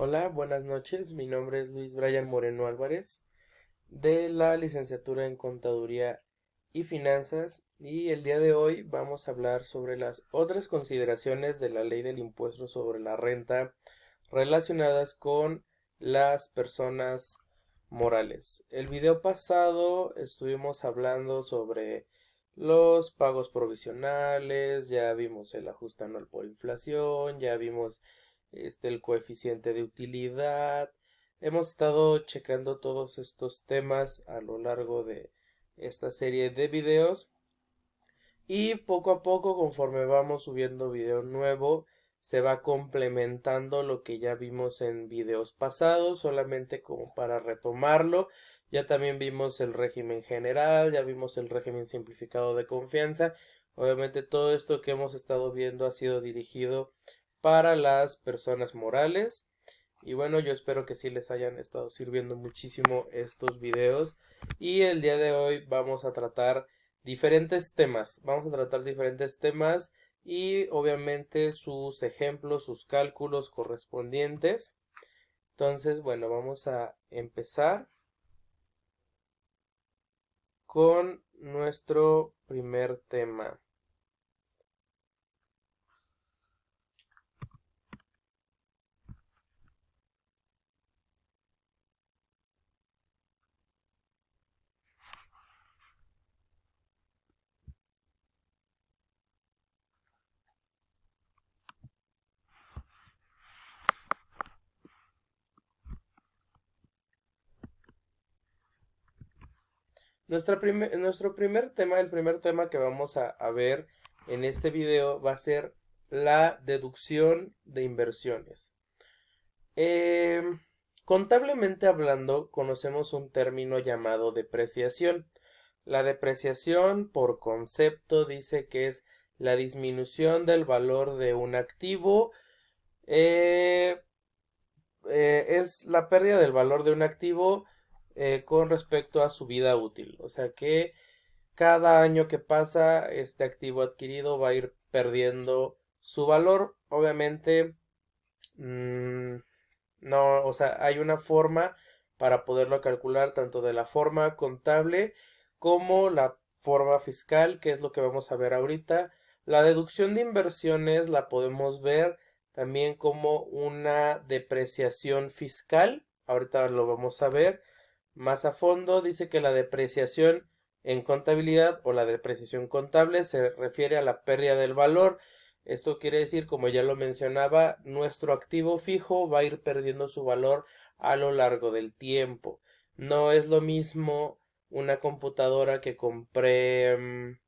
Hola, buenas noches. Mi nombre es Luis Brian Moreno Álvarez de la licenciatura en Contaduría y Finanzas y el día de hoy vamos a hablar sobre las otras consideraciones de la ley del impuesto sobre la renta relacionadas con las personas morales. El video pasado estuvimos hablando sobre los pagos provisionales, ya vimos el ajuste anual por inflación, ya vimos el coeficiente de utilidad. Hemos estado checando todos estos temas a lo largo de esta serie de videos y poco a poco, conforme vamos subiendo video nuevo, se va complementando lo que ya vimos en videos pasados, solamente como para retomarlo. Ya también vimos el régimen general, ya vimos el régimen simplificado de confianza. Obviamente todo esto que hemos estado viendo ha sido dirigido para las personas morales. Y bueno, yo espero que sí les hayan estado sirviendo muchísimo estos videos. Y el día de hoy vamos a tratar diferentes temas. Vamos a tratar diferentes temas y obviamente sus ejemplos, sus cálculos correspondientes. Entonces, bueno, vamos a empezar con nuestro primer tema. Nuestro primer tema, el primer tema que vamos a ver en este video va a ser la deducción de inversiones. Contablemente hablando, conocemos un término llamado depreciación. La depreciación, por concepto, dice que es la disminución del valor de un activo. eh, es la pérdida del valor de un activo con respecto a su vida útil. O sea que cada año que pasa, este activo adquirido va a ir perdiendo su valor. Obviamente, no, o sea, hay una forma para poderlo calcular tanto de la forma contable como la forma fiscal, que es lo que vamos a ver ahorita. La deducción de inversiones la podemos ver también como una depreciación fiscal. Ahorita lo vamos a ver más a fondo. Dice que la depreciación en contabilidad o la depreciación contable se refiere a la pérdida del valor. Esto quiere decir, como ya lo mencionaba, nuestro activo fijo va a ir perdiendo su valor a lo largo del tiempo. No es lo mismo una computadora que compré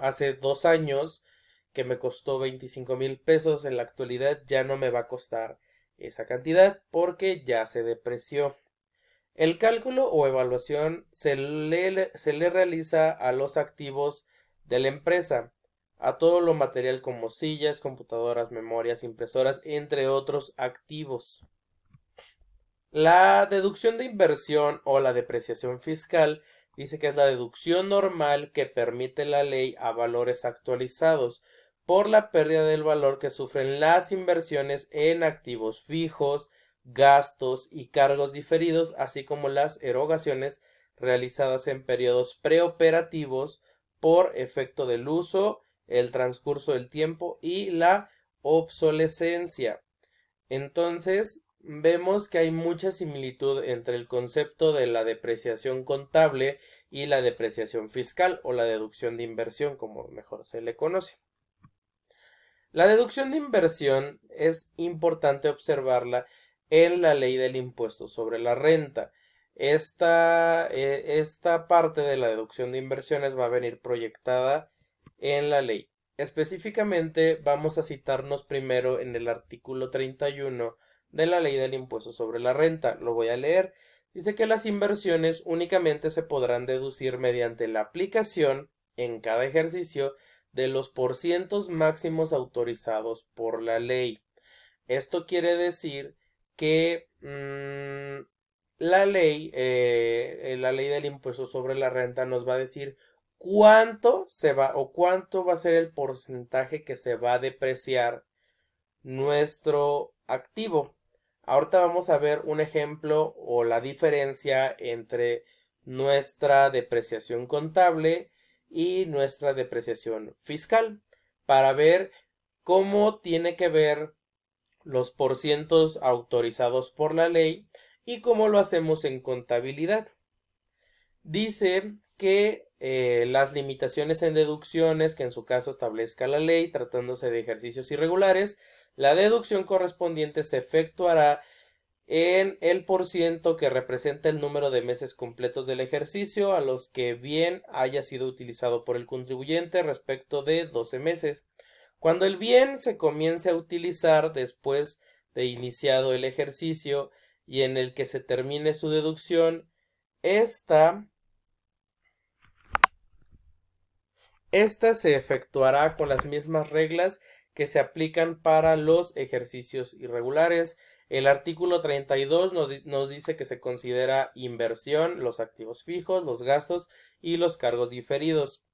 hace 2 años, que me costó 25,000 pesos. En la actualidad ya no me va a costar esa cantidad porque ya se depreció. El cálculo o evaluación se le realiza a los activos de la empresa, a todo lo material como sillas, computadoras, memorias, impresoras, entre otros activos. La deducción de inversión o la depreciación fiscal dice que es la deducción normal que permite la ley a valores actualizados por la pérdida del valor que sufren las inversiones en activos fijos, gastos y cargos diferidos, así como las erogaciones realizadas en periodos preoperativos por efecto del uso, el transcurso del tiempo y la obsolescencia. Entonces, vemos que hay mucha similitud entre el concepto de la depreciación contable y la depreciación fiscal o la deducción de inversión, como mejor se le conoce. La deducción de inversión es importante observarla en la ley del impuesto sobre la renta. Esta parte de la deducción de inversiones va a venir proyectada en la ley. Específicamente vamos a citarnos primero en el artículo 31 de la ley del impuesto sobre la renta. Lo voy a leer. Dice que las inversiones únicamente se podrán deducir mediante la aplicación en cada ejercicio de los porcientos máximos autorizados por la ley. Esto quiere decir que la ley del impuesto sobre la renta nos va a decir cuánto se va o cuánto va a ser el porcentaje que se va a depreciar nuestro activo. Ahorita vamos a ver un ejemplo o la diferencia entre nuestra depreciación contable y nuestra depreciación fiscal para ver cómo tiene que ver los porcientos autorizados por la ley y cómo lo hacemos en contabilidad. Dice que las limitaciones en deducciones que en su caso establezca la ley, tratándose de ejercicios irregulares, la deducción correspondiente se efectuará en el porciento que representa el número de meses completos del ejercicio a los que bien haya sido utilizado por el contribuyente respecto de 12 meses. Cuando el bien se comience a utilizar después de iniciado el ejercicio y en el que se termine su deducción, esta se efectuará con las mismas reglas que se aplican para los ejercicios irregulares. El artículo 32 nos dice que se considera inversión los activos fijos, los gastos y los cargos diferidos.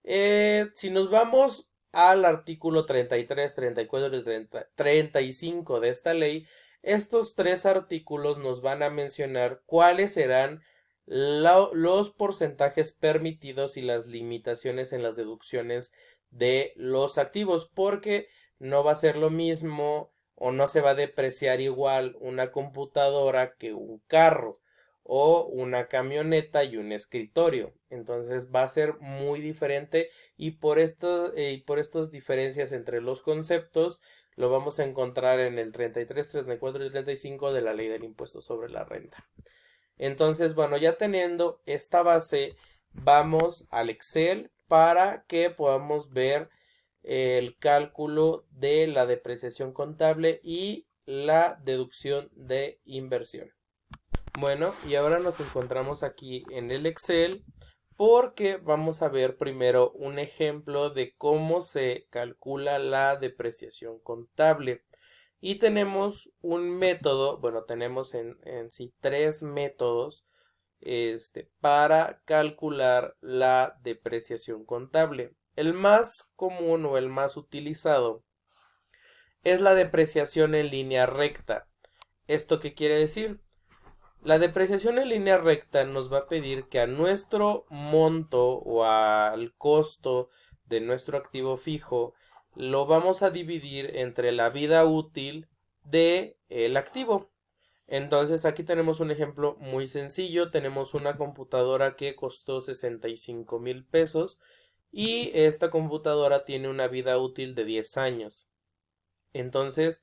Si nos vamos al artículo 33, 34 y 35 de esta ley, estos tres artículos nos van a mencionar cuáles serán los porcentajes permitidos y las limitaciones en las deducciones de los activos, porque no va a ser lo mismo o no se va a depreciar igual una computadora que un carro o una camioneta y un escritorio. Entonces va a ser muy diferente y por estas diferencias entre los conceptos lo vamos a encontrar en el 33, 34 y 35 de la ley del impuesto sobre la renta. Entonces, bueno, ya teniendo esta base, vamos al Excel para que podamos ver el cálculo de la depreciación contable y la deducción de inversión. Bueno, y ahora nos encontramos aquí en el Excel porque vamos a ver primero un ejemplo de cómo se calcula la depreciación contable. Y tenemos un método, bueno, tenemos en sí tres métodos para calcular la depreciación contable. El más común o el más utilizado es la depreciación en línea recta. ¿Esto qué quiere decir? La depreciación en línea recta nos va a pedir que a nuestro monto o al costo de nuestro activo fijo lo vamos a dividir entre la vida útil del activo. Entonces aquí tenemos un ejemplo muy sencillo. Tenemos una computadora que costó 65,000 pesos y esta computadora tiene una vida útil de 10 años. Entonces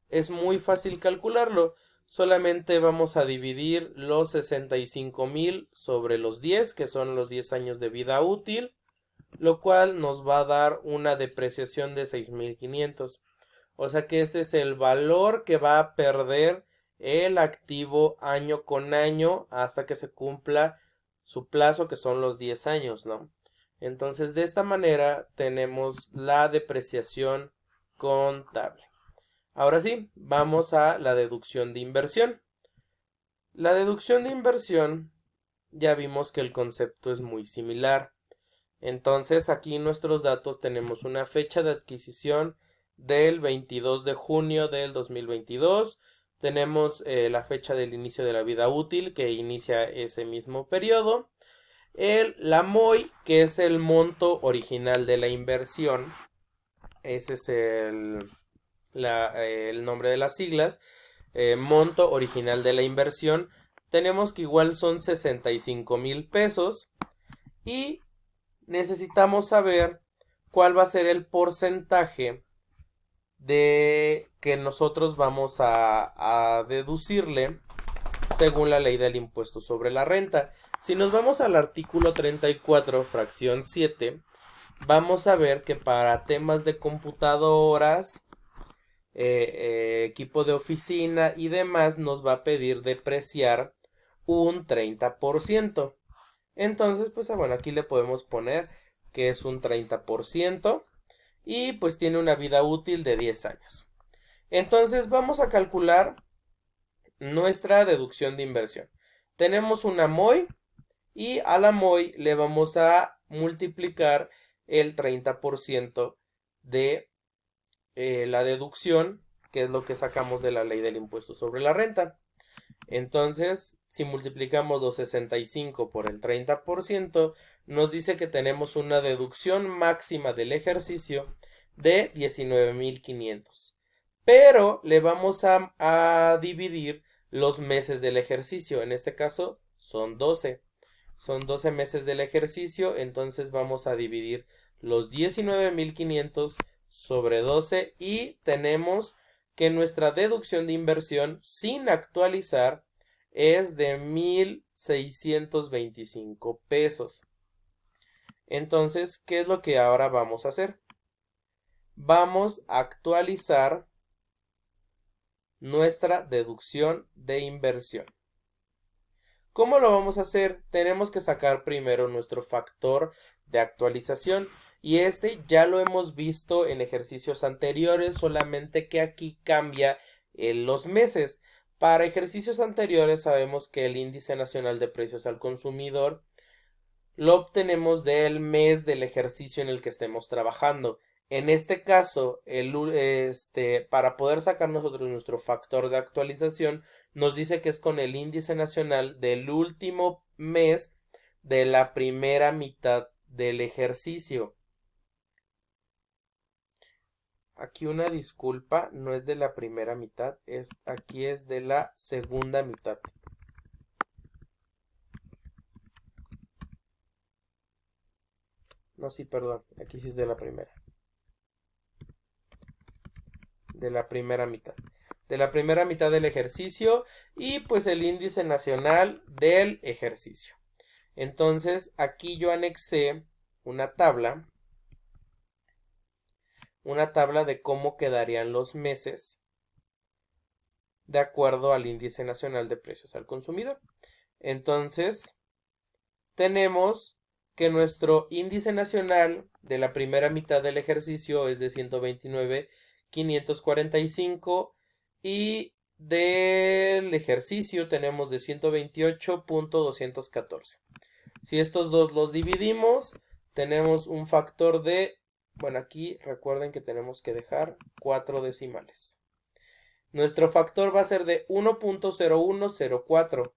es muy fácil calcularlo. Solamente vamos a dividir los 65,000 sobre los 10, que son los 10 años de vida útil, lo cual nos va a dar una depreciación de 6,500. O sea que este es el valor que va a perder el activo año con año hasta que se cumpla su plazo, que son los 10 años, ¿no? Entonces, de esta manera tenemos la depreciación contable. Ahora sí, vamos a la deducción de inversión. La deducción de inversión, ya vimos que el concepto es muy similar. Entonces, aquí en nuestros datos tenemos una fecha de adquisición del 22 de junio del 2022. Tenemos la fecha del inicio de la vida útil, que inicia ese mismo periodo. La MOI, que es el monto original de la inversión. Ese es el nombre de las siglas. Monto original de la inversión. Tenemos que igual son 65,000 pesos. Y necesitamos saber cuál va a ser el porcentaje de que nosotros vamos a deducirle según la ley del impuesto sobre la renta. Si nos vamos al artículo 34, fracción 7, vamos a ver que para temas de computadoras, equipo de oficina y demás nos va a pedir depreciar un 30%. Entonces, pues bueno, aquí le podemos poner que es un 30% y pues tiene una vida útil de 10 años. Entonces vamos a calcular nuestra deducción de inversión. Tenemos una MOI y a la MOI le vamos a multiplicar el 30% de la deducción que es lo que sacamos de la ley del impuesto sobre la renta. Entonces, si multiplicamos los 65 por el 30%, nos dice que tenemos una deducción máxima del ejercicio de 19,500. Pero le vamos a dividir los meses del ejercicio. En este caso son 12. Son 12 meses del ejercicio, entonces vamos a dividir los 19,500 sobre 12 y tenemos que nuestra deducción de inversión sin actualizar es de 1,625 pesos. Entonces, ¿qué es lo que ahora vamos a hacer? Vamos a actualizar nuestra deducción de inversión. ¿Cómo lo vamos a hacer? Tenemos que sacar primero nuestro factor de actualización y este ya lo hemos visto en ejercicios anteriores, solamente que aquí cambia los meses. Para ejercicios anteriores sabemos que el índice nacional de precios al consumidor lo obtenemos del mes del ejercicio en el que estemos trabajando. En este caso, para poder sacar nosotros nuestro factor de actualización, nos dice que es con el índice nacional del último mes de la primera mitad del ejercicio. Aquí una disculpa, no es de la primera mitad, aquí es de la segunda mitad. No, sí, perdón, aquí sí es de la primera. De la primera mitad. De la primera mitad del ejercicio y pues el índice nacional del ejercicio. Entonces aquí yo anexé una tabla de cómo quedarían los meses de acuerdo al índice nacional de precios al consumidor. Entonces tenemos que nuestro índice nacional de la primera mitad del ejercicio es de 129,545 y del ejercicio tenemos de 128,214. Si estos dos los dividimos, tenemos un factor de, bueno, aquí recuerden que tenemos que dejar 4 decimales. Nuestro factor va a ser de 1,0104.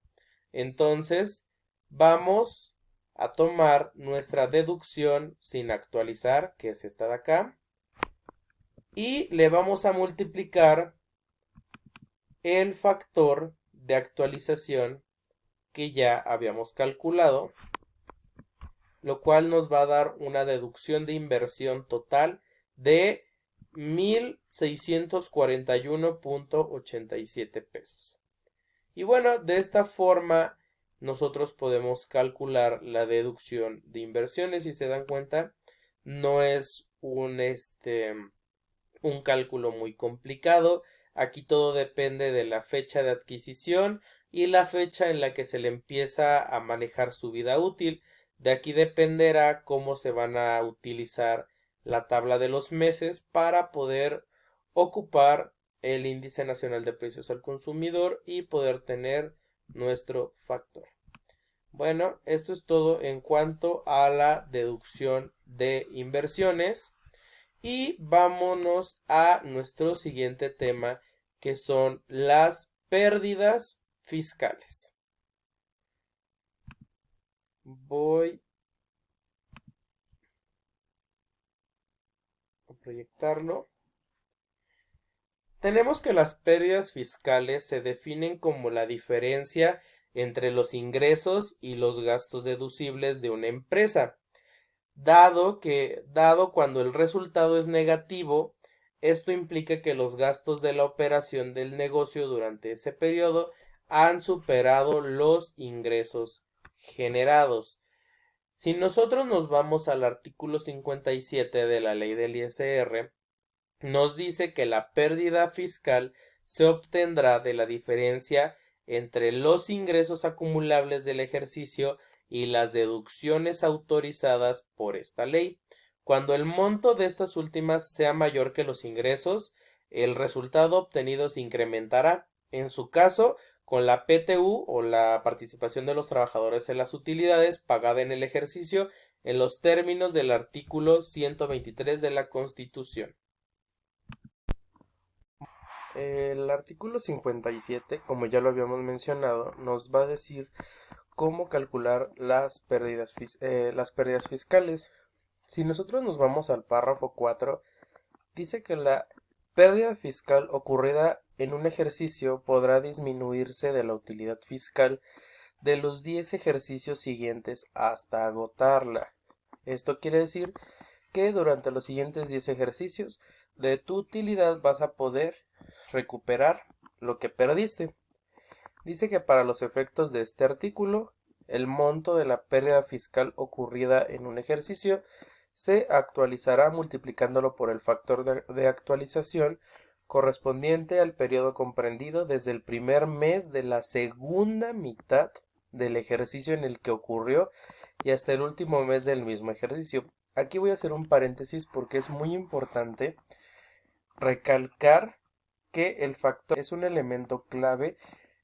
Entonces, vamos a tomar nuestra deducción sin actualizar, que es esta de acá, y le vamos a multiplicar el factor de actualización que ya habíamos calculado, lo cual nos va a dar una deducción de inversión total de 1,641,87 pesos. Y bueno, de esta forma nosotros podemos calcular la deducción de inversiones. Si se dan cuenta, no es un cálculo muy complicado. Aquí todo depende de la fecha de adquisición y la fecha en la que se le empieza a manejar su vida útil. De aquí dependerá cómo se van a utilizar la tabla de los meses para poder ocupar el índice nacional de precios al consumidor y poder tener nuestro factor. Bueno, esto es todo en cuanto a la deducción de inversiones y vámonos a nuestro siguiente tema, que son las pérdidas fiscales. Voy a proyectarlo. Tenemos que las pérdidas fiscales se definen como la diferencia entre los ingresos y los gastos deducibles de una empresa. Dado cuando el resultado es negativo, esto implica que los gastos de la operación del negocio durante ese periodo han superado los ingresos generados. Si nosotros nos vamos al artículo 57 de la ley del ISR, nos dice que la pérdida fiscal se obtendrá de la diferencia entre los ingresos acumulables del ejercicio y las deducciones autorizadas por esta ley. Cuando el monto de estas últimas sea mayor que los ingresos, el resultado obtenido se incrementará. En su caso, con la PTU o la participación de los trabajadores en las utilidades pagada en el ejercicio en los términos del artículo 123 de la Constitución. El artículo 57, como ya lo habíamos mencionado, nos va a decir cómo calcular las pérdidas fiscales. Si nosotros nos vamos al párrafo 4, dice que la pérdida fiscal ocurrida en un ejercicio podrá disminuirse de la utilidad fiscal de los 10 ejercicios siguientes hasta agotarla. Esto quiere decir que durante los siguientes 10 ejercicios de tu utilidad vas a poder recuperar lo que perdiste. Dice que para los efectos de este artículo, el monto de la pérdida fiscal ocurrida en un ejercicio se actualizará multiplicándolo por el factor de actualización correspondiente al periodo comprendido desde el primer mes de la segunda mitad del ejercicio en el que ocurrió y hasta el último mes del mismo ejercicio. Aquí voy a hacer un paréntesis porque es muy importante recalcar que el factor es un elemento clave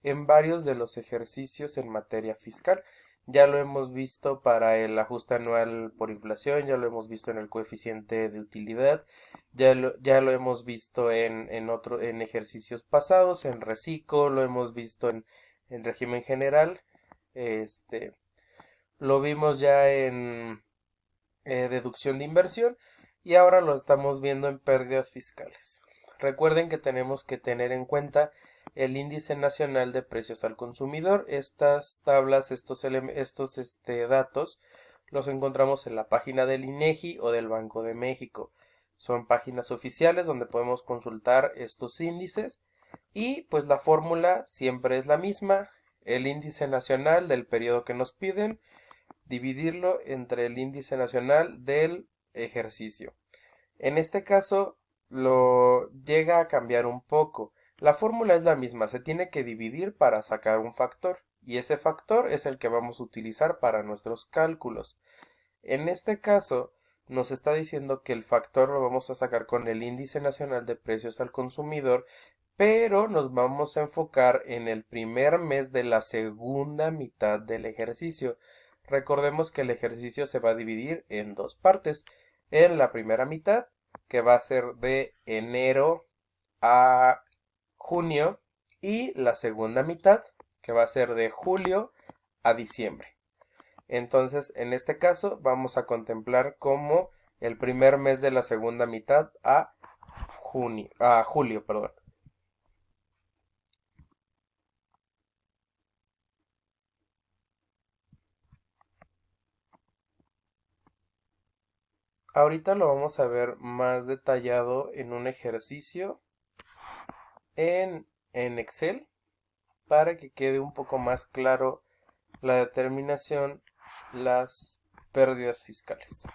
en varios de los ejercicios en materia fiscal. Ya lo hemos visto para el ajuste anual por inflación, ya lo hemos visto en el coeficiente de utilidad, ya lo hemos visto en ejercicios pasados, en reciclo, lo hemos visto en régimen general, lo vimos ya en deducción de inversión y ahora lo estamos viendo en pérdidas fiscales. Recuerden que tenemos que tener en cuenta el índice nacional de precios al consumidor. Estas tablas, estos datos los encontramos en la página del INEGI o del Banco de México. Son páginas oficiales donde podemos consultar estos índices y pues la fórmula siempre es la misma, el índice nacional del periodo que nos piden, dividirlo entre el índice nacional del ejercicio. En este caso lo llega a cambiar un poco. La fórmula es la misma, se tiene que dividir para sacar un factor y ese factor es el que vamos a utilizar para nuestros cálculos. En este caso nos está diciendo que el factor lo vamos a sacar con el índice nacional de precios al consumidor, pero nos vamos a enfocar en el primer mes de la segunda mitad del ejercicio. Recordemos que el ejercicio se va a dividir en dos partes. En la primera mitad, que va a ser de enero a junio, y la segunda mitad, que va a ser de julio a diciembre. Entonces, en este caso, vamos a contemplar como el primer mes de la segunda mitad a julio, perdón. Ahorita lo vamos a ver más detallado en un ejercicio en Excel para que quede un poco más claro la determinación, las pérdidas fiscales.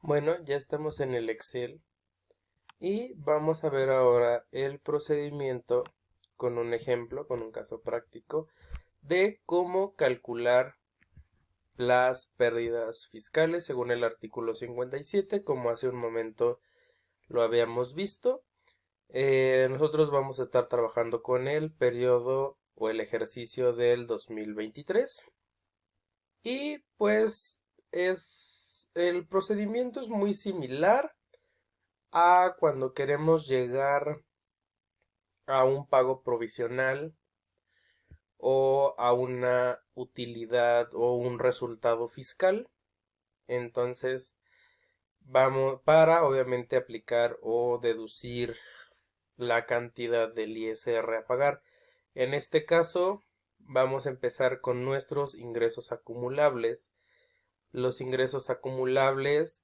Bueno, ya estamos en el Excel y vamos a ver ahora el procedimiento con un ejemplo, con un caso práctico de cómo calcular las pérdidas fiscales según el artículo 57, como hace un momento lo habíamos visto. Nosotros vamos a estar trabajando con el periodo o el ejercicio del 2023 y pues el procedimiento es muy similar a cuando queremos llegar a un pago provisional o a una utilidad o un resultado fiscal. Entonces vamos para obviamente aplicar o deducir la cantidad del ISR a pagar. En este caso vamos a empezar con nuestros ingresos acumulables. Los ingresos acumulables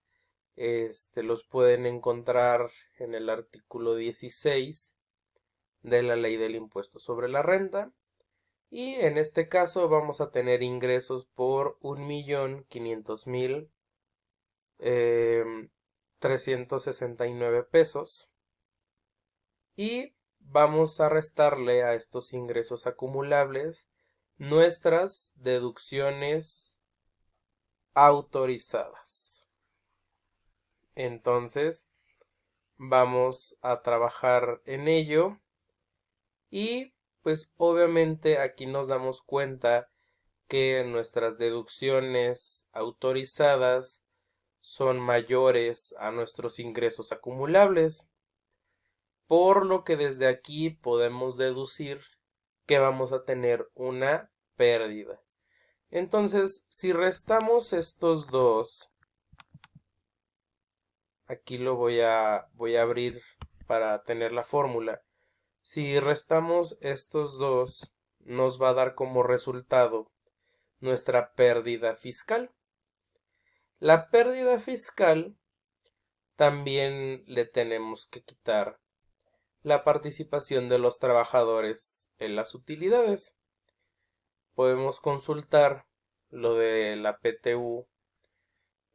los pueden encontrar en el artículo 16 de la ley del impuesto sobre la renta. Y en este caso vamos a tener ingresos por 1.500.369 pesos. Y vamos a restarle a estos ingresos acumulables nuestras deducciones autorizadas. Entonces vamos a trabajar en ello y pues obviamente aquí nos damos cuenta que nuestras deducciones autorizadas son mayores a nuestros ingresos acumulables, por lo que desde aquí podemos deducir que vamos a tener una pérdida. Entonces, si restamos estos dos, aquí lo voy a abrir para tener la fórmula. Si restamos estos dos, nos va a dar como resultado nuestra pérdida fiscal. La pérdida fiscal también le tenemos que quitar la participación de los trabajadores en las utilidades. Podemos consultar lo de la PTU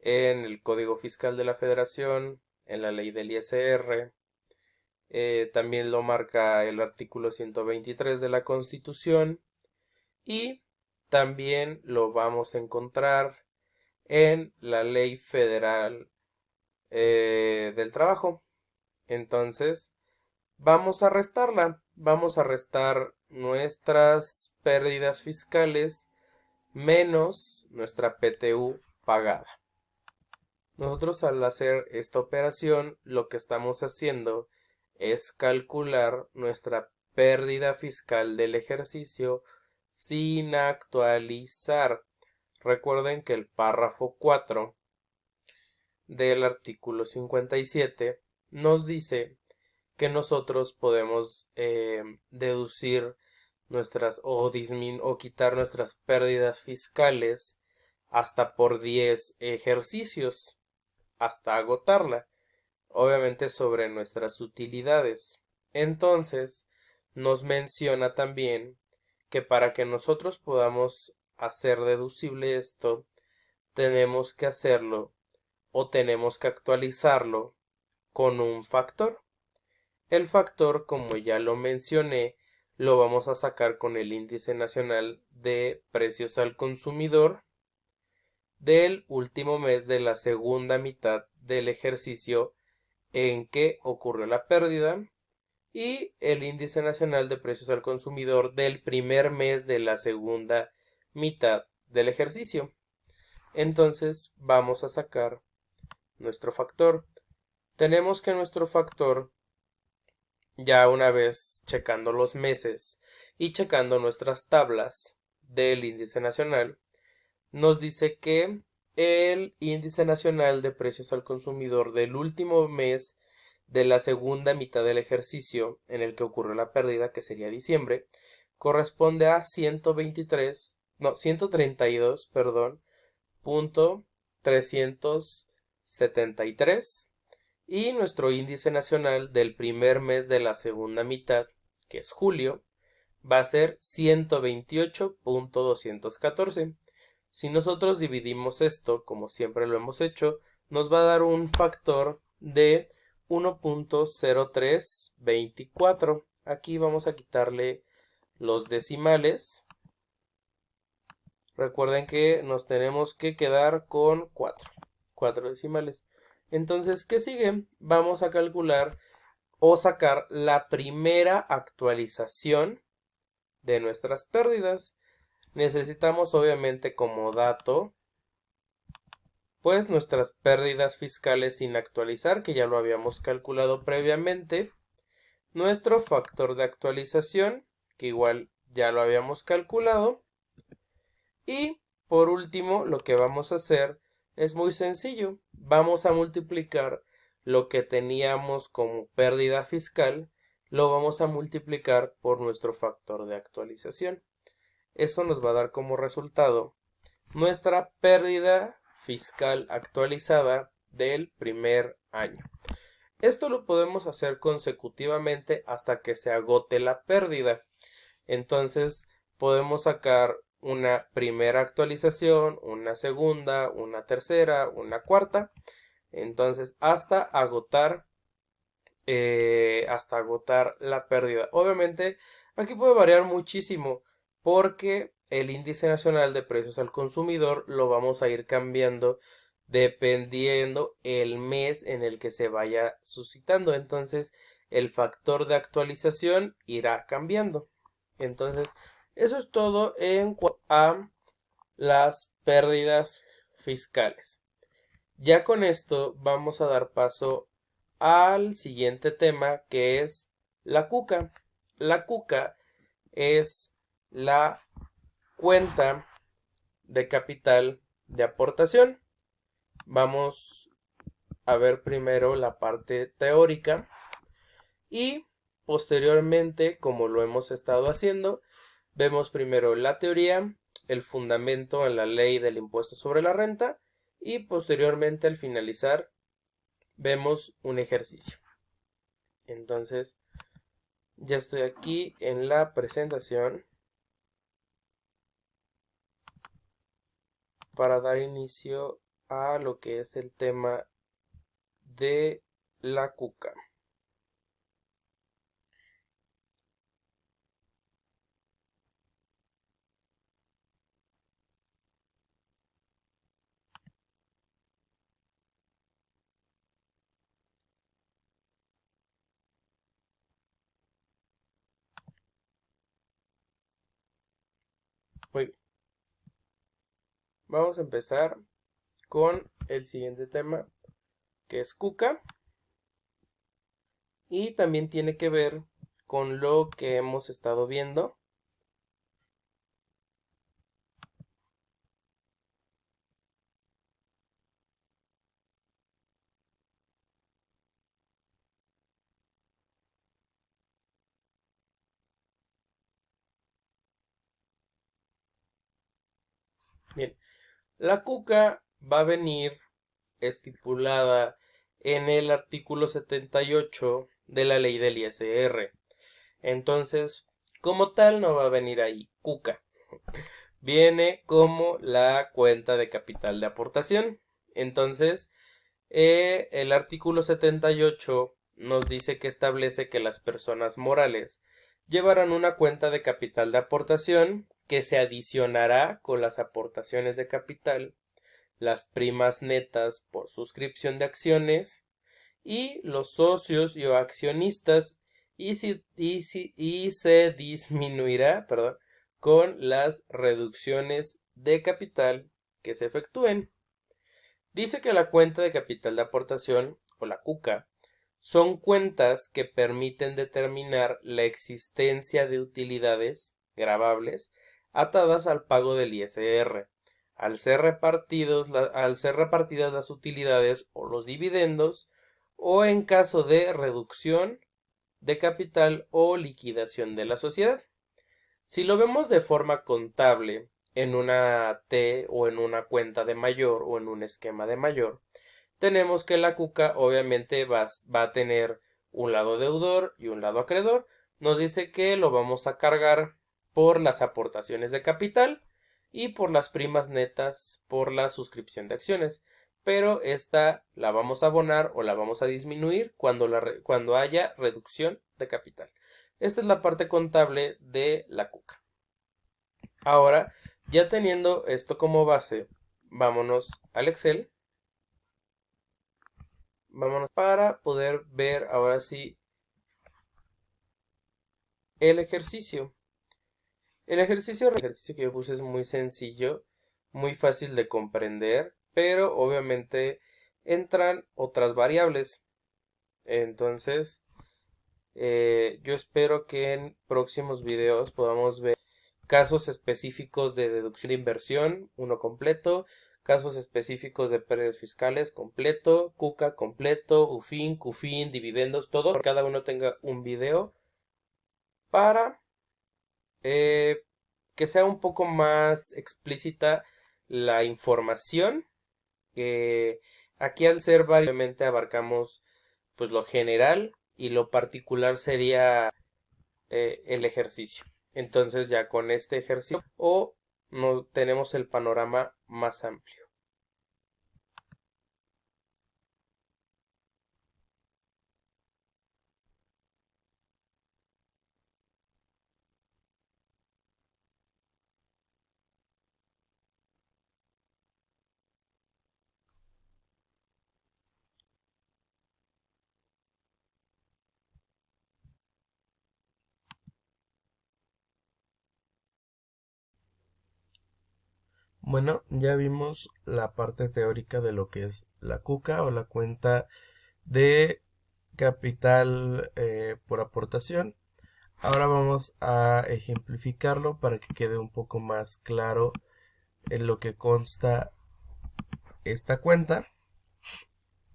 en el Código Fiscal de la Federación, en la ley del ISR. También lo marca el artículo 123 de la Constitución y también lo vamos a encontrar en la Ley Federal del Trabajo. Entonces, vamos a restarla. Vamos a restar nuestras pérdidas fiscales menos nuestra PTU pagada. Nosotros al hacer esta operación lo que estamos haciendo es calcular nuestra pérdida fiscal del ejercicio sin actualizar. Recuerden que el párrafo 4 del artículo 57 nos dice que nosotros podemos deducir nuestras o quitar nuestras pérdidas fiscales hasta por 10 ejercicios, hasta agotarla, obviamente sobre nuestras utilidades. Entonces, nos menciona también que para que nosotros podamos hacer deducible esto, tenemos que hacerlo o tenemos que actualizarlo con un factor. El factor, como ya lo mencioné, lo vamos a sacar con el Índice Nacional de Precios al Consumidor del último mes de la segunda mitad del ejercicio en que ocurrió la pérdida y el Índice Nacional de Precios al Consumidor del primer mes de la segunda mitad del ejercicio. Entonces vamos a sacar nuestro factor. Tenemos que nuestro factor, ya una vez checando los meses y checando nuestras tablas del índice nacional, nos dice que el índice nacional de precios al consumidor del último mes de la segunda mitad del ejercicio en el que ocurrió la pérdida, que sería diciembre, corresponde a 132, punto 373, y nuestro índice nacional del primer mes de la segunda mitad, que es julio, va a ser 128.214. Si nosotros dividimos esto, como siempre lo hemos hecho, nos va a dar un factor de 1.0324. Aquí vamos a quitarle los decimales. Recuerden que nos tenemos que quedar con 4 decimales. Entonces, ¿qué sigue? Vamos a calcular o sacar la primera actualización de nuestras pérdidas. Necesitamos obviamente como dato pues nuestras pérdidas fiscales sin actualizar, que ya lo habíamos calculado previamente, nuestro factor de actualización, que igual ya lo habíamos calculado, y por último lo que vamos a hacer es muy sencillo. Vamos a multiplicar lo que teníamos como pérdida fiscal, lo vamos a multiplicar por nuestro factor de actualización. Eso nos va a dar como resultado nuestra pérdida fiscal actualizada del primer año. Esto lo podemos hacer consecutivamente hasta que se agote la pérdida. Entonces podemos sacar una primera actualización, una segunda, una tercera, una cuarta. Entonces, hasta agotar la pérdida. Obviamente, aquí puede variar muchísimo porque el índice nacional de precios al consumidor lo vamos a ir cambiando dependiendo el mes en el que se vaya suscitando. Entonces, el factor de actualización irá cambiando. Entonces, eso es todo en cuanto a las pérdidas fiscales. Ya con esto vamos a dar paso al siguiente tema, que es la cuca. La cuca es la cuenta de capital de aportación. Vamos a ver primero la parte teórica y posteriormente, como lo hemos estado haciendo, vemos primero la teoría, el fundamento en la ley del impuesto sobre la renta y posteriormente, al finalizar, vemos un ejercicio. Entonces, ya estoy aquí en la presentación para dar inicio a lo que es el tema de la cuca. Muy bien. Vamos a empezar con el siguiente tema, que es cuca, y también tiene que ver con lo que hemos estado viendo. Bien, la cuca va a venir estipulada en el artículo 78 de la ley del ISR. Entonces, como tal, no va a venir ahí cuca. Viene como la cuenta de capital de aportación. Entonces, el artículo 78 nos dice que establece que las personas morales llevarán una cuenta de capital de aportación que se adicionará con las aportaciones de capital, las primas netas por suscripción de acciones y los socios y o accionistas y se disminuirá, con las reducciones de capital que se efectúen. Dice que la cuenta de capital de aportación, o la cuca, son cuentas que permiten determinar la existencia de utilidades gravables atadas al pago del ISR. Al ser repartidas las utilidades o los dividendos, o en caso de reducción de capital o liquidación de la sociedad. Si lo vemos de forma contable, en una T o en una cuenta de mayor o en un esquema de mayor, tenemos que la cuca obviamente va a tener un lado deudor y un lado acreedor. Nos dice que lo vamos a cargar por las aportaciones de capital y por las primas netas por la suscripción de acciones. Pero esta la vamos a abonar o la vamos a disminuir cuando haya reducción de capital. Esta es la parte contable de la cuca. Ahora, ya teniendo esto como base, vámonos al Excel. Vámonos para poder ver ahora sí el ejercicio. El ejercicio que yo puse es muy sencillo, muy fácil de comprender, pero obviamente entran otras variables. Entonces, yo espero que en próximos videos podamos ver casos específicos de deducción de inversión, uno completo, casos específicos de pérdidas fiscales completo, cuca completo, UFIN, CUFIN, dividendos, todo, cada uno tenga un video para que sea un poco más explícita la información. Aquí al ser variamente abarcamos pues lo general y lo particular sería el ejercicio. Entonces ya con este ejercicio o no tenemos el panorama más amplio. Bueno, ya vimos la parte teórica de lo que es la CUCA o la cuenta de capital por aportación. Ahora vamos a ejemplificarlo para que quede un poco más claro en lo que consta esta cuenta.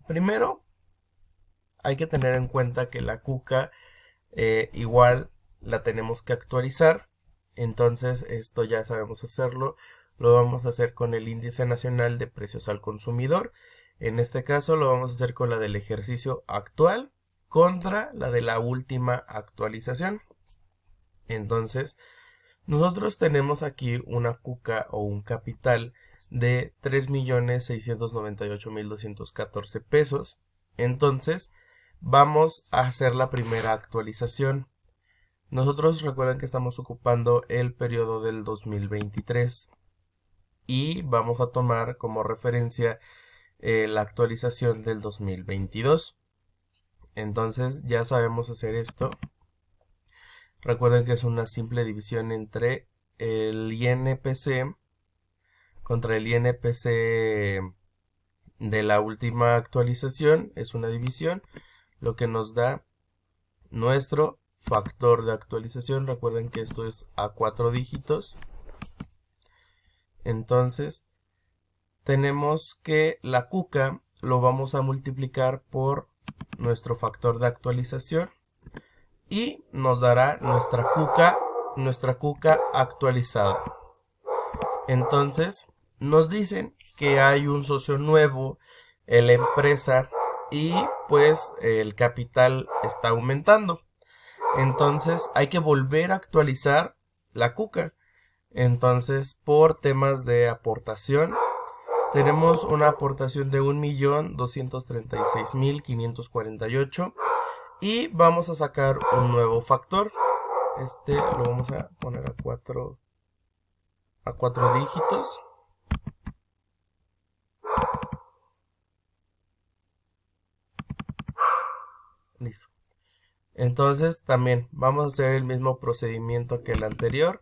Primero, hay que tener en cuenta que la CUCA igual la tenemos que actualizar. Entonces, esto ya sabemos hacerlo. Lo vamos a hacer con el índice nacional de precios al consumidor. En este caso lo vamos a hacer con la del ejercicio actual contra la de la última actualización. Entonces, nosotros tenemos aquí una CUCA o un capital de 3.698.214 pesos. Entonces, vamos a hacer la primera actualización. Nosotros recuerden que estamos ocupando el periodo del 2023 y vamos a tomar como referencia la actualización del 2022. Entonces ya sabemos hacer esto. Recuerden que es una simple división entre el INPC contra el INPC de la última actualización. Es una división, lo que nos da nuestro factor de actualización. Recuerden que esto es a 4 dígitos. Entonces tenemos que la CUCA lo vamos a multiplicar por nuestro factor de actualización y nos dará nuestra CUCA actualizada. Entonces nos dicen que hay un socio nuevo en la empresa y pues el capital está aumentando. Entonces hay que volver a actualizar la CUCA. Entonces, por temas de aportación, tenemos una aportación de 1.236.548 y vamos a sacar un nuevo factor. Este lo vamos a poner a 4 dígitos. Listo. Entonces también vamos a hacer el mismo procedimiento que el anterior.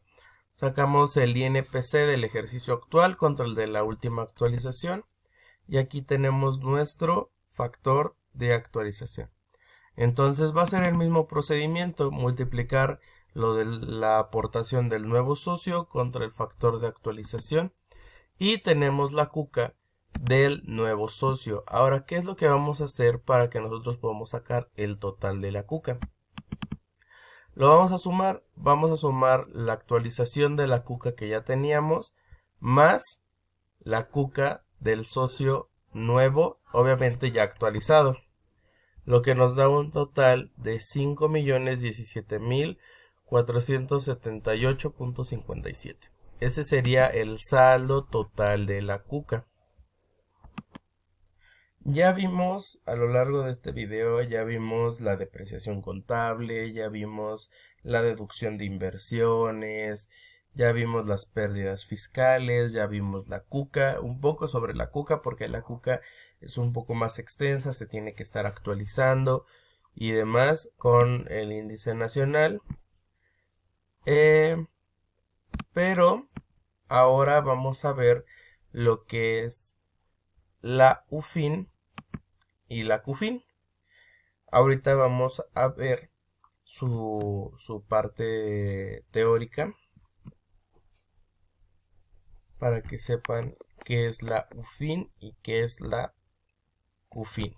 Sacamos el INPC del ejercicio actual contra el de la última actualización. Y aquí tenemos nuestro factor de actualización. Entonces va a ser el mismo procedimiento, multiplicar lo de la aportación del nuevo socio contra el factor de actualización. Y tenemos la CUCA del nuevo socio. Ahora, ¿qué es lo que vamos a hacer para que nosotros podamos sacar el total de la CUCA? Lo vamos a sumar la actualización de la CUCA que ya teníamos más la CUCA del socio nuevo, obviamente ya actualizado, lo que nos da un total de 5.017.478.57. Ese sería el saldo total de la CUCA. Ya vimos a lo largo de este video, ya vimos la depreciación contable, ya vimos la deducción de inversiones, ya vimos las pérdidas fiscales, ya vimos la CUCA, un poco sobre la CUCA porque la CUCA es un poco más extensa, se tiene que estar actualizando y demás con el índice nacional. Pero ahora vamos a ver lo que es la UFIN y la CUFIN. Ahorita vamos a ver su parte teórica para que sepan qué es la UFIN y qué es la CUFIN.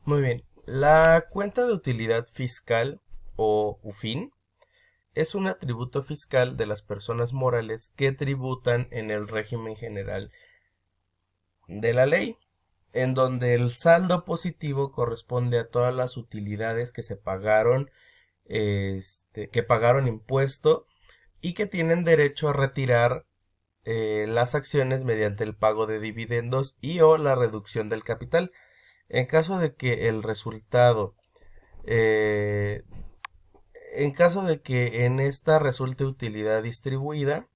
Muy bien, la cuenta de utilidad fiscal o UFIN es un atributo fiscal de las personas morales que tributan en el régimen general de la ley, en donde el saldo positivo corresponde a todas las utilidades que se pagaron, que pagaron impuesto y que tienen derecho a retirar las acciones mediante el pago de dividendos y o la reducción del capital. En caso de que el resultado, eh, en caso de que en esta resulte utilidad distribuida,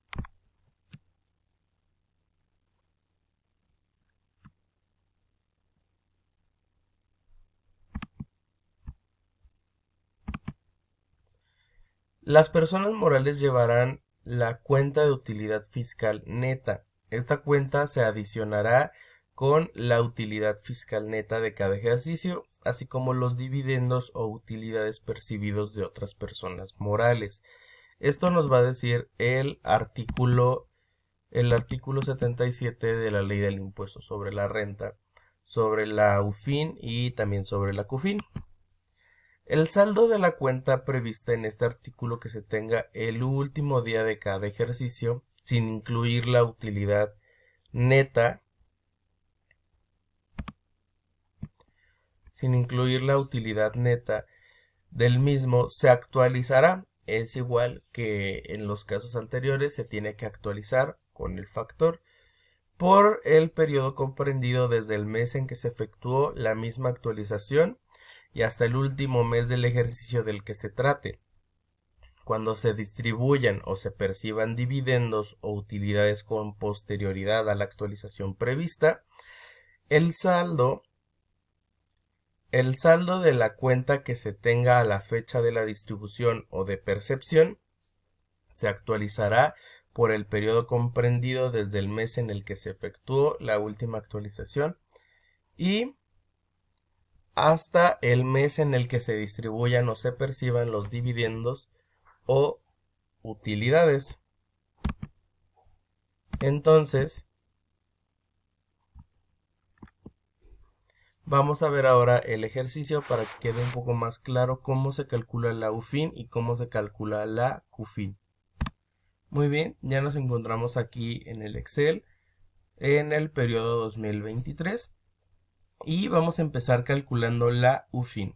las personas morales llevarán la cuenta de utilidad fiscal neta. Esta cuenta se adicionará con la utilidad fiscal neta de cada ejercicio, así como los dividendos o utilidades percibidos de otras personas morales. Esto nos va a decir el artículo 77 de la Ley del Impuesto sobre la Renta, sobre la UFIN y también sobre la CUFIN. El saldo de la cuenta prevista en este artículo que se tenga el último día de cada ejercicio, sin incluir la utilidad neta, del mismo, se actualizará. Es igual que en los casos anteriores, se tiene que actualizar con el factor por el periodo comprendido desde el mes en que se efectuó la misma actualización y hasta el último mes del ejercicio del que se trate. Cuando se distribuyan o se perciban dividendos o utilidades con posterioridad a la actualización prevista, el saldo de la cuenta que se tenga a la fecha de la distribución o de percepción se actualizará por el periodo comprendido desde el mes en el que se efectuó la última actualización y hasta el mes en el que se distribuyan o se perciban los dividendos o utilidades. Entonces, vamos a ver ahora el ejercicio para que quede un poco más claro cómo se calcula la UFIN y cómo se calcula la CUFIN. Muy bien, ya nos encontramos aquí en el Excel en el periodo 2023 y vamos a empezar calculando la UFIN.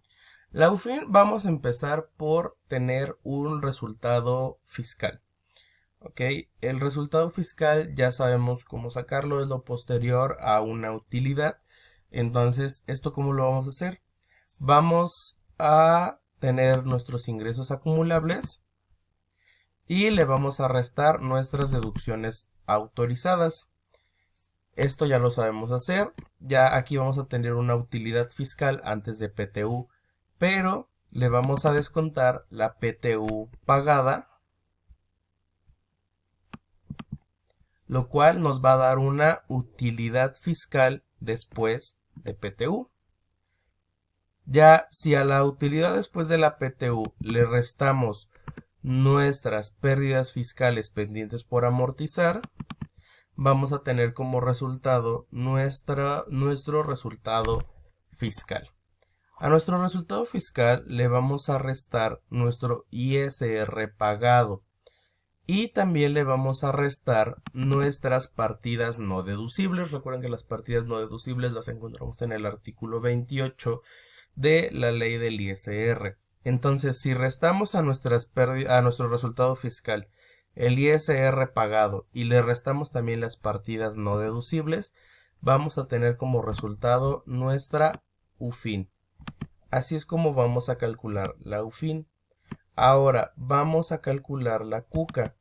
La UFIN vamos a empezar por tener un resultado fiscal. Ok, el resultado fiscal ya sabemos cómo sacarlo, es lo posterior a una utilidad. Entonces, ¿esto cómo lo vamos a hacer? Vamos a tener nuestros ingresos acumulables y le vamos a restar nuestras deducciones autorizadas. Esto ya lo sabemos hacer. Ya aquí vamos a tener una utilidad fiscal antes de PTU, pero le vamos a descontar la PTU pagada, lo cual nos va a dar una utilidad fiscal después de PTU. Ya si a la utilidad después de la PTU le restamos nuestras pérdidas fiscales pendientes por amortizar, vamos a tener como resultado nuestro resultado fiscal. A nuestro resultado fiscal le vamos a restar nuestro ISR pagado y también le vamos a restar nuestras partidas no deducibles. Recuerden que las partidas no deducibles las encontramos en el artículo 28 de la ley del ISR. Entonces, si restamos a nuestro resultado fiscal el ISR pagado y le restamos también las partidas no deducibles, vamos a tener como resultado nuestra UFIN. Así es como vamos a calcular la UFIN. Ahora vamos a calcular la CUCA.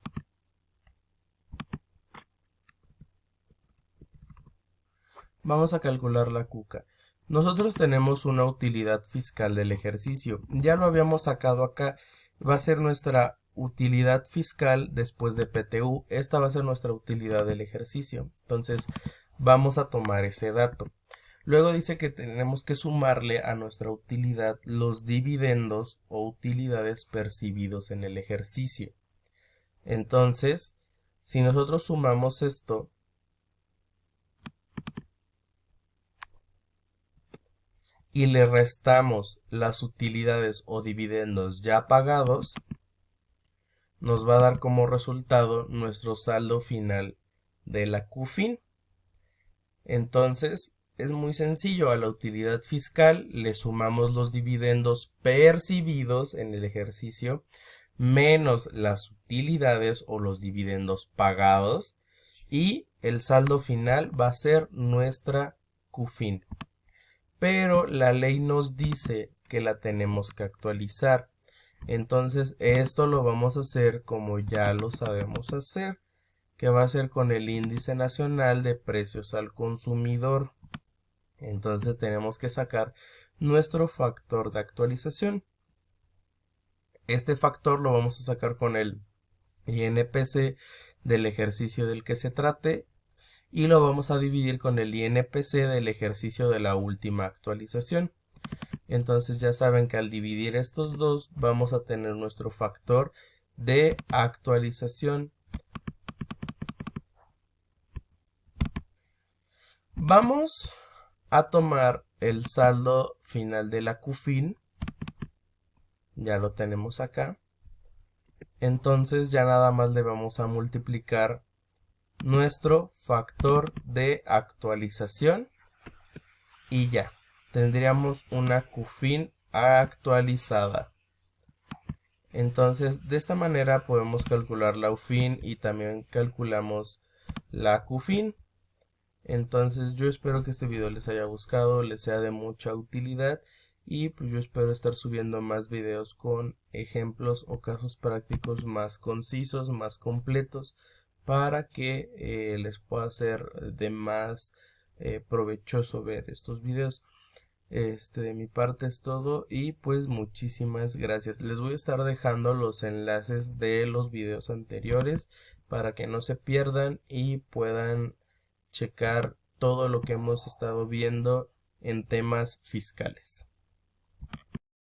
Vamos a calcular la CUCA. Nosotros tenemos una utilidad fiscal del ejercicio. Ya lo habíamos sacado acá. Va a ser nuestra utilidad fiscal después de PTU. Esta va a ser nuestra utilidad del ejercicio. Entonces vamos a tomar ese dato. Luego dice que tenemos que sumarle a nuestra utilidad los dividendos o utilidades percibidos en el ejercicio. Entonces, si nosotros sumamos esto y le restamos las utilidades o dividendos ya pagados, nos va a dar como resultado nuestro saldo final de la CUFIN. Entonces, es muy sencillo, a la utilidad fiscal le sumamos los dividendos percibidos en el ejercicio menos las utilidades o los dividendos pagados y el saldo final va a ser nuestra CUFIN. Pero la ley nos dice que la tenemos que actualizar. Entonces esto lo vamos a hacer como ya lo sabemos hacer, que va a ser con el índice nacional de precios al consumidor. Entonces tenemos que sacar nuestro factor de actualización. Este factor lo vamos a sacar con el INPC del ejercicio del que se trate y lo vamos a dividir con el INPC del ejercicio de la última actualización. Entonces ya saben que al dividir estos dos vamos a tener nuestro factor de actualización. Vamos a tomar el saldo final de la CUFIN. Ya lo tenemos acá. Entonces ya nada más le vamos a multiplicar nuestro factor de actualización y ya tendríamos una CUFIN actualizada. Entonces de esta manera podemos calcular la UFIN y también calculamos la CUFIN. Entonces yo espero que este video les haya gustado, les sea de mucha utilidad y pues yo espero estar subiendo más videos con ejemplos o casos prácticos más concisos, más completos para que les pueda ser de más provechoso ver estos videos. De mi parte es todo y pues muchísimas gracias. Les voy a estar dejando los enlaces de los videos anteriores para que no se pierdan y puedan checar todo lo que hemos estado viendo en temas fiscales.